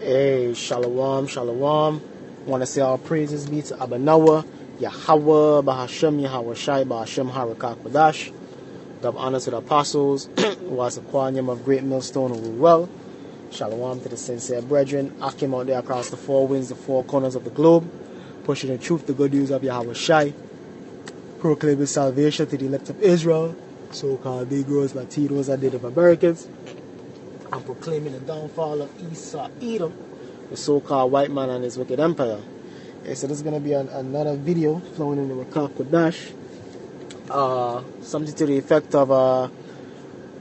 Hey, shalom, shalom. Want to say all praises be to Abanawa, Yahweh, Bahashem, Yahweh Shai, Bahashem, Harakak Badash. Give honor to the apostles, was a quanium of great millstone and rule well. Shalom to the sincere brethren. Akim out there across the four winds, the four corners of the globe, pushing the truth, the good news of Yahweh Shai, proclaiming salvation to the elect of Israel, so-called Negroes, Latinos, and Native Americans. I'm proclaiming the downfall of Esau, Edom, the so-called white man and his wicked empire. Okay, so this is going to be another video flowing in the Rakak Kodash. Something to the effect of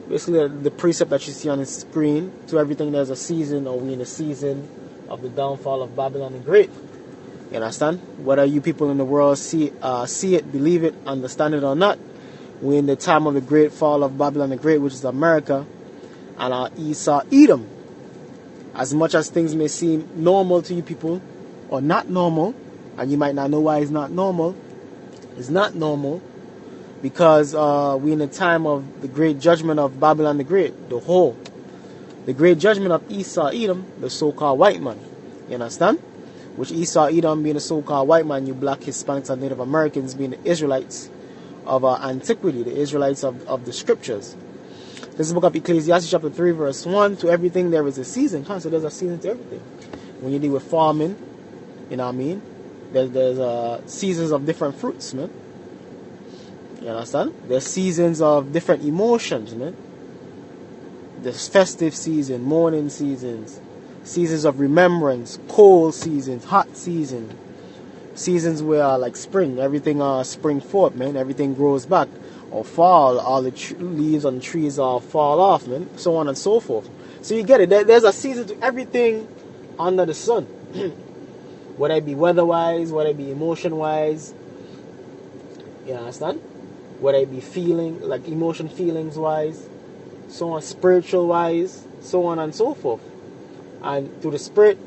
basically the precept that you see on the screen. To everything there's a season, or we in a season of the downfall of Babylon the Great. You understand? Whether you people in the world see it, believe it, understand it or not, we're in the time of the great fall of Babylon the Great, which is America, and Esau, Edom. As much as things may seem normal to you people, or not normal, and you might not know why it's not normal because we're in the time of the great judgment of Babylon the Great, the great judgment of Esau, Edom, the so-called white man. You understand? Which Esau, Edom being the so-called white man, you black Hispanics and Native Americans being the Israelites of antiquity, the Israelites of the scriptures. This is the book of Ecclesiastes chapter 3 verse 1. To everything there is a season. So there's a season to everything. When you deal with farming, you know what I mean? There's seasons of different fruits, man. You understand? There's seasons of different emotions, man. There's festive season, mourning seasons, seasons of remembrance, cold seasons, hot season, seasons where like spring, everything spring forth, man. Everything grows back. Or fall, all the leaves on the trees all fall off, man. So on and so forth. So you get it. There's a season to everything under the sun. Whether it be weather-wise, whether it be emotion-wise. You understand? Whether it be feeling, like emotion, feelings-wise. So on, spiritual-wise. So on and so forth. And through the spirit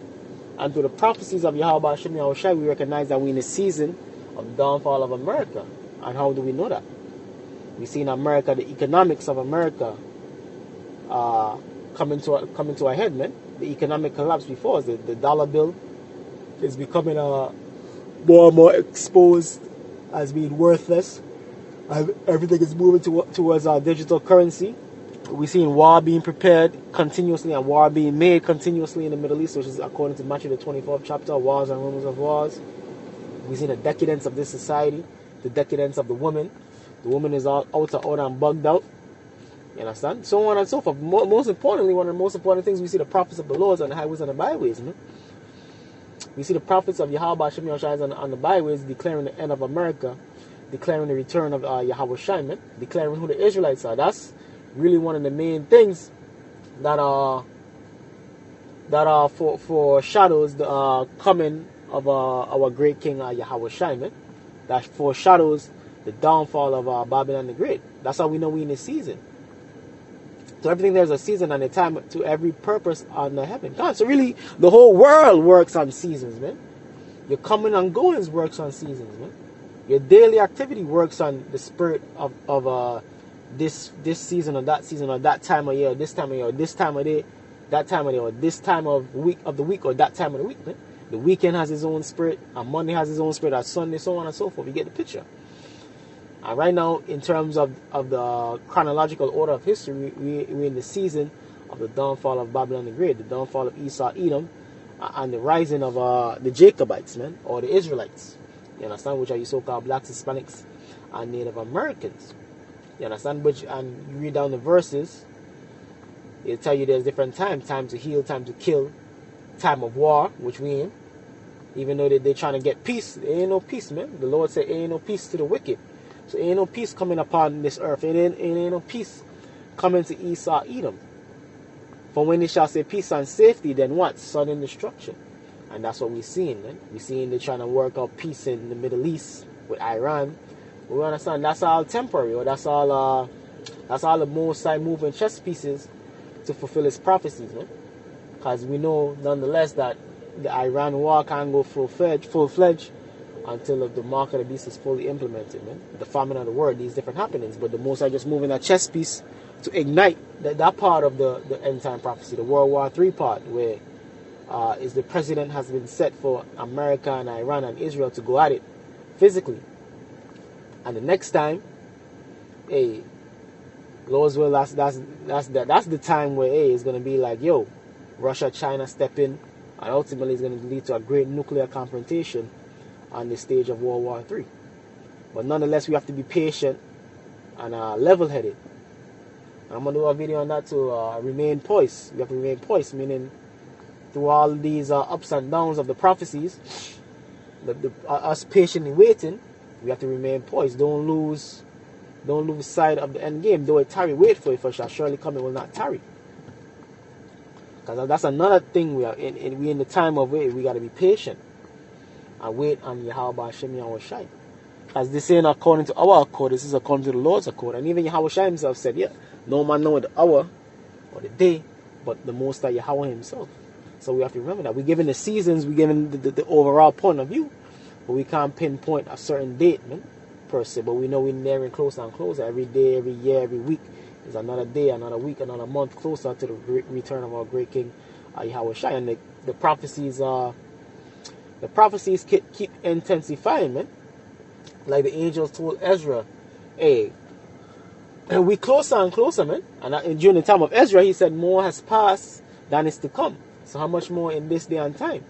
and through the prophecies of Yahweh Hashem Yahweh Shai, we recognize that we're in the season of the downfall of America. And how do we know that? We see in America, the economics of America coming to a head, man. The economic collapse before us, the dollar bill is becoming more and more exposed as being worthless. Everything is moving towards our digital currency. We're seeing war being prepared continuously and war being made continuously in the Middle East, which is according to Matthew the 24th chapter, Wars and Rumors of Wars. We've seen the decadence of this society, the decadence of the woman. The woman is all out and bugged out. You understand? So on and so forth. Most importantly, one of the most important things, we see the prophets of the Lord on the highways and the byways. Man. We see the prophets of Yahweh Hashem Yahweh Shai on the byways declaring the end of America, declaring the return of Yahweh Shai, man, declaring who the Israelites are. That's really one of the main things that foreshadows the coming of our great King Yahweh Shai, man. That foreshadows the downfall of Babylon the Great. That's how we know we're in a season. So everything there's a season and a time to every purpose under heaven. God, so really, the whole world works on seasons, man. Your coming and goings works on seasons, man. Your daily activity works on the spirit of this season or that time of year, or this time of year, or this time of day, that time of day, or this time of the week, or that time of the week, man. The weekend has its own spirit, and Monday has its own spirit, and Sunday, so on and so forth. You get the picture. And right now, in terms of the chronological order of history, we're in the season of the downfall of Babylon the Great, the downfall of Esau, Edom, and the rising of the Jacobites, man, or the Israelites. You understand? Which are your so-called blacks, Hispanics, and Native Americans. You understand? And you read down the verses, it'll tell you there's different times. Time to heal, time to kill, time of war, which we in. Even though they're trying to get peace, there ain't no peace, man. The Lord said, ain't no peace to the wicked. So ain't no peace coming upon this earth. It ain't no peace coming to Esau, Edom. For when they shall say peace and safety, then what? Sudden destruction. And that's what we're seeing, man. We're seeing they're trying to work out peace in the Middle East with Iran. We understand that's all temporary, or that's all the Most High moving chess pieces to fulfill his prophecies, man. Because we know nonetheless that the Iran war can't go full-fledged until the mark of the beast is fully implemented, man. The famine of the world, these different happenings. But the Most High just moving that chess piece to ignite that part of the end time prophecy, the World War III part, where is the precedent has been set for America and Iran and Israel to go at it physically. And the next time, hey, Lord's will, that's the time where, hey, it's going to be like, yo, Russia, China step in, and ultimately it's going to lead to a great nuclear confrontation on the stage of World War III. But nonetheless, we have to be patient and level-headed. And I'm going to do a video on that to remain poised. We have to remain poised, meaning through all these ups and downs of the prophecies, us patiently waiting, we have to remain poised. Don't lose sight of the end game. Though it tarry, wait for it, for it shall surely come, it will not tarry. Because that's another thing we are in. We in the time of wait. We got to be patient and wait on Yahweh Hashem Yahweh Shai. As this ain't according to our accord, this is according to the Lord's accord. And even Yahweh Shai himself said, yeah, no man know the hour or the day, but the Most High Yahweh himself. So we have to remember that. We're given the seasons, we're given the overall point of view, but we can't pinpoint a certain date, man, per se. But we know we're nearing closer and closer. Every day, every year, every week is another day, another week, another month closer to the return of our great King Yahweh Shai. And the prophecies keep intensifying, man. Like the angels told Ezra, hey, and we closer and closer, man. And during the time of Ezra, he said more has passed than is to come. So how much more in this day and time?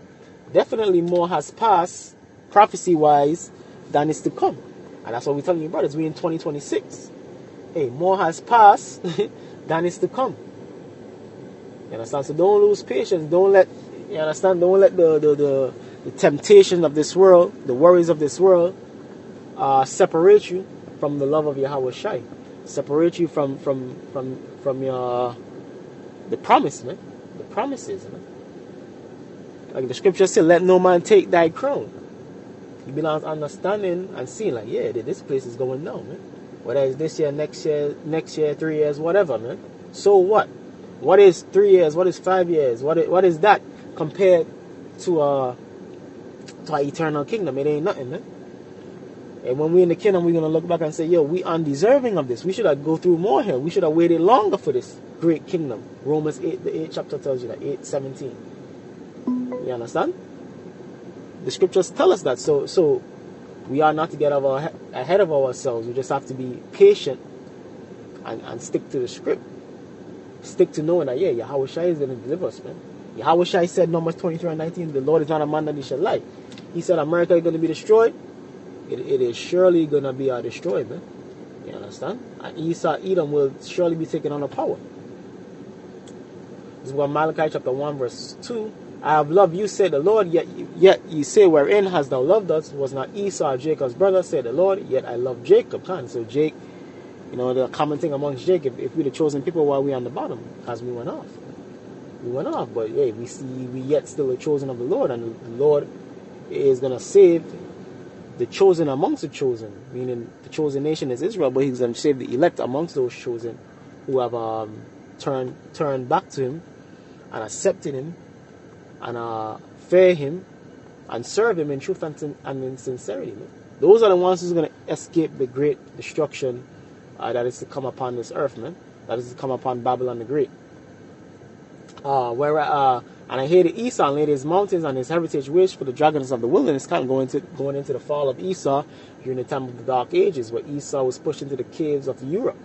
Definitely more has passed, prophecy-wise, than is to come. And that's what we're telling you, brothers. We're in 2026. Hey, more has passed than is to come. You understand? So don't lose patience. Don't let, you understand? Don't let the temptation of this world, the worries of this world, separate you from the love of Yahweh Shai. Separate you from your the promise, man. The promises, man. Like the scripture said, let no man take thy crown. You belong understanding and seeing, like, yeah, this place is going down, man. Whether it's this year, next year, 3 years, whatever, man. So what? What is 3 years? What is 5 years? What is that compared to our eternal kingdom? It ain't nothing, man. And when we're in the kingdom, we're going to look back and say, yo, we undeserving of this. We should have go through more here. We should have waited longer for this great kingdom. Romans 8, the 8th chapter tells you that, 8:17. You understand? The scriptures tell us that. So we are not to get ahead of ourselves. We just have to be patient and stick to the script. Stick to knowing that, yeah, Yahweh Shai is going to deliver us, man. Yahweh Shai said, Numbers 23:19, the Lord is not a man that he shall lie. He said America is going to be destroyed. It is surely going to be destroyed, man. You understand? And Esau, Edom will surely be taken under power. This is what Malachi chapter 1 verse 2. I have loved you, said the Lord, yet you say, wherein hast thou loved us? Was not Esau Jacob's brother, said the Lord, yet I love Jacob. So Jake, you know, the common thing amongst Jacob, if we're the chosen people, why we on the bottom? Because we went off. We went off, but hey, we yet still the chosen of the Lord, and the Lord is going to save the chosen amongst the chosen, meaning the chosen nation is Israel, but he's going to save the elect amongst those chosen who have turned back to him and accepted him and fear him and serve him in truth and in sincerity. Man. Those are the ones who's going to escape the great destruction that is to come upon this earth, man. That is to come upon Babylon the Great. And I hated Esau and laid his mountains and his heritage waste for the dragons of the wilderness, kind of going into the fall of Esau during the time of the Dark Ages, where Esau was pushed into the caves of Europe.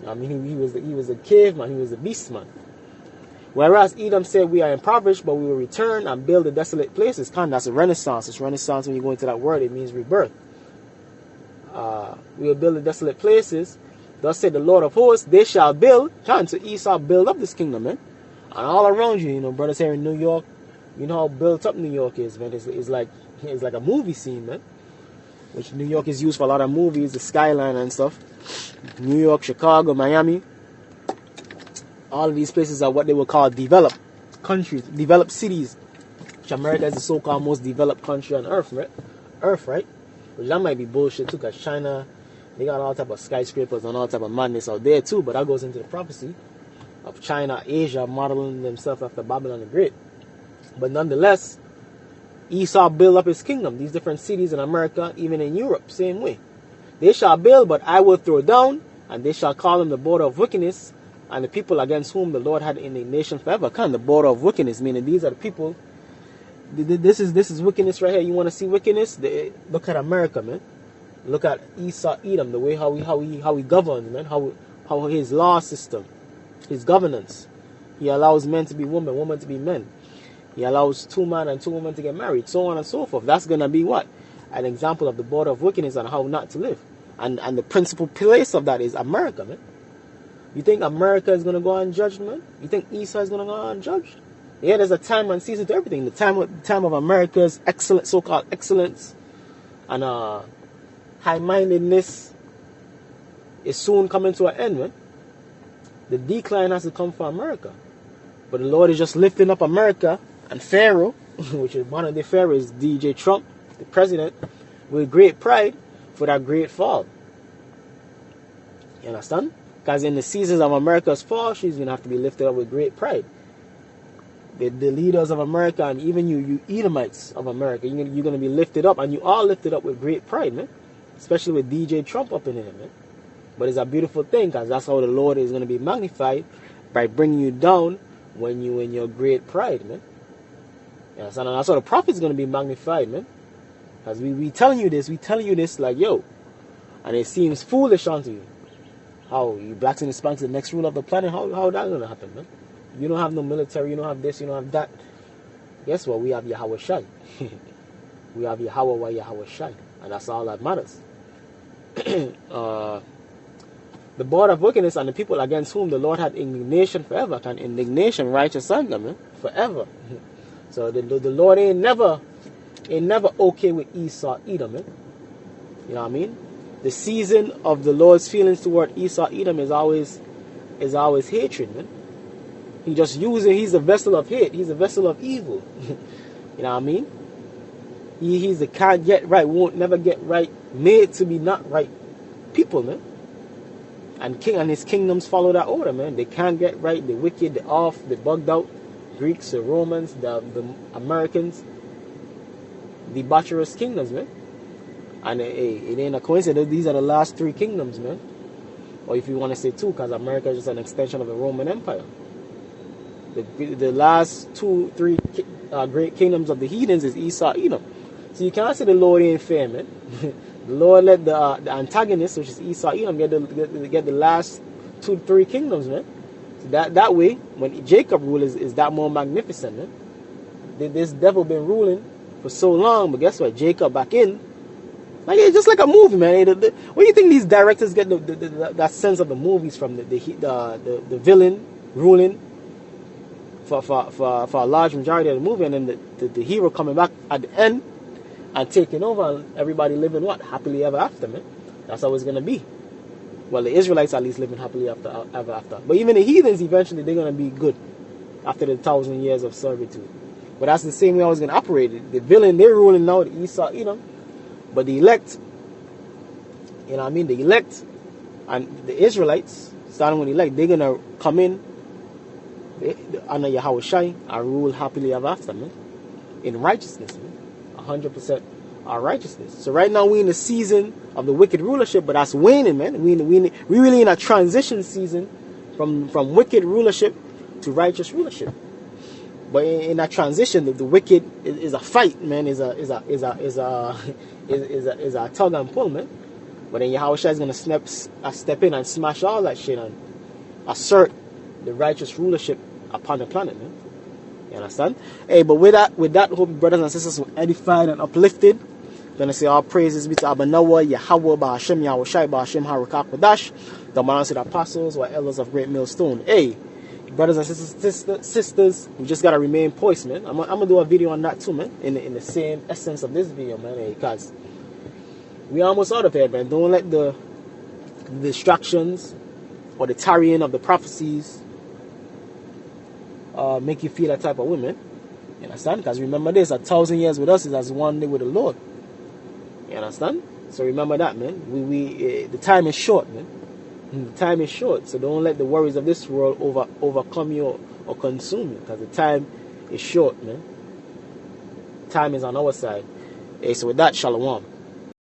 I mean, he was a caveman, he was a beast man. Whereas Edom said, we are impoverished, but we will return and build the desolate places. That's a renaissance. It's renaissance. When you go into that word, it means rebirth. We will build the desolate places. Thus said the Lord of hosts, they shall build. So Esau build up this kingdom, man. And all around you, you know, brothers here in New York, you know how built up New York is, man. It's like a movie scene, man. Which New York is used for a lot of movies, the skyline and stuff. New York, Chicago, Miami. All of these places are what they will call developed countries, developed cities. Which America is the so-called most developed country on earth, right? Which that might be bullshit too, because China, they got all type of skyscrapers and all type of madness out there too, but that goes into the prophecy of China, Asia, modeling themselves after Babylon the Great. But nonetheless, Esau built up his kingdom. These different cities in America, even in Europe, same way. They shall build, but I will throw down, and they shall call them the border of wickedness, and the people against whom the Lord had indignation forever. Kind of the border of wickedness, meaning these are the people. This is wickedness right here. You want to see wickedness? Look at America, man. Look at Esau, Edom, the way how he governs, man. How his law system, his governance. He allows men to be women, women to be men. He allows 2 men and 2 women to get married, so on and so forth. That's gonna be what? An example of the border of wickedness and how not to live. And the principal place of that is America, man. You think America is gonna go unjudged, man? You think Esau is gonna go unjudged? Yeah, there's a time and season to everything. The time of America's excellent, so-called excellence and high-mindedness is soon coming to an end, man. The decline has to come for America. But the Lord is just lifting up America and Pharaoh, which is one of the Pharaohs, DJ Trump, the president, with great pride for that great fall. You understand? Because in the seasons of America's fall, she's going to have to be lifted up with great pride. The leaders of America and even you Edomites of America, you're going to be lifted up, and you are lifted up with great pride, man. Especially with DJ Trump up in here, man. But it's a beautiful thing, because that's how the Lord is going to be magnified, by bringing you down when you in your great pride, man. You understand? And that's how the prophet is going to be magnified, man. Because we telling you this like, yo, and it seems foolish unto you. How you blacks and Hispanics the next ruler of the planet? How that going to happen, man? You don't have no military, you don't have this, you don't have that. Guess what? We have Yahweh Shai. We have Yahweh while Yahweh Shai. And that's all that matters. The border of wickedness and the people against whom the Lord had indignation forever. Can indignation righteous anger, man? Forever. So the Lord ain't never okay with Esau, Edom, man. You know what I mean? The season of the Lord's feelings toward Esau, Edom is always hatred, man. He's a vessel of hate. He's a vessel of evil. You know what I mean? He's the can't get right, won't never get right, made to be not right people, man. And his kingdoms follow that order, man. They can't get right, the wicked, the off, the bugged out. Greeks, the Romans, the Americans, the debaucherous kingdoms, man. And it ain't a coincidence. These are the last 3 kingdoms, man. Or if you want to say 2, because America is just an extension of the Roman Empire. The last 2, 3 great kingdoms of the heathens is Esau, Edom. So you can't say the Lord ain't fair, man. The Lord let the antagonist, which is Esau, Edom, get the last 2, 3 kingdoms, man. So that way, when Jacob ruled, is that more magnificent, man. This devil been ruling for so long, but guess what? Jacob back in. Like, it's just like a movie, man. What do you think these directors get that sense of the movies from? The villain ruling for a large majority of the movie, and then the hero coming back at the end and taking over, and everybody living what? Happily ever after, man. That's how it's going to be. Well, the Israelites at least living happily ever after. But even the heathens, eventually, they're going to be good after the 1,000 years of servitude. But that's the same way I was going to operate. The villain, they're ruling now, the Esau, Edom. But the elect, you know what I mean? The elect and the Israelites, starting with the elect, they're going to come in under Yahweh Shai and rule happily ever after, man. In righteousness, man. 100% our righteousness. So right now we're in the season of the wicked rulership, but that's waning, man. We really in a transition season from wicked rulership to righteous rulership. But in that transition, the wicked is a fight, man. Is a tug and pull, man. But then Yahweh Shai is gonna step in and smash all that shit and assert the righteous rulership upon the planet, man. You understand? Hey, but with that, hope brothers and sisters were edified and uplifted. Gonna say all praises be to Abanawa, Yahweh, Ba'ashem, Yahweh Shai, Ba'ashem, Harakak, Badash, the Manasseh apostles or elders of Great Millstone. Hey, brothers and sisters, we just gotta remain poised, man. I'm gonna do a video on that too, man. In the same essence of this video, man. Hey, because we almost out of here, man. Don't let the distractions or the tarrying of the prophecies make you feel that type of way, man. You understand? Because remember this, 1,000 years with us is as one day with the Lord. You understand? So remember that, man. The time is short, man. The time is short, so don't let the worries of this world overcome you or consume you, because the time is short, man. Time is on our side. Hey, so with that, shalom.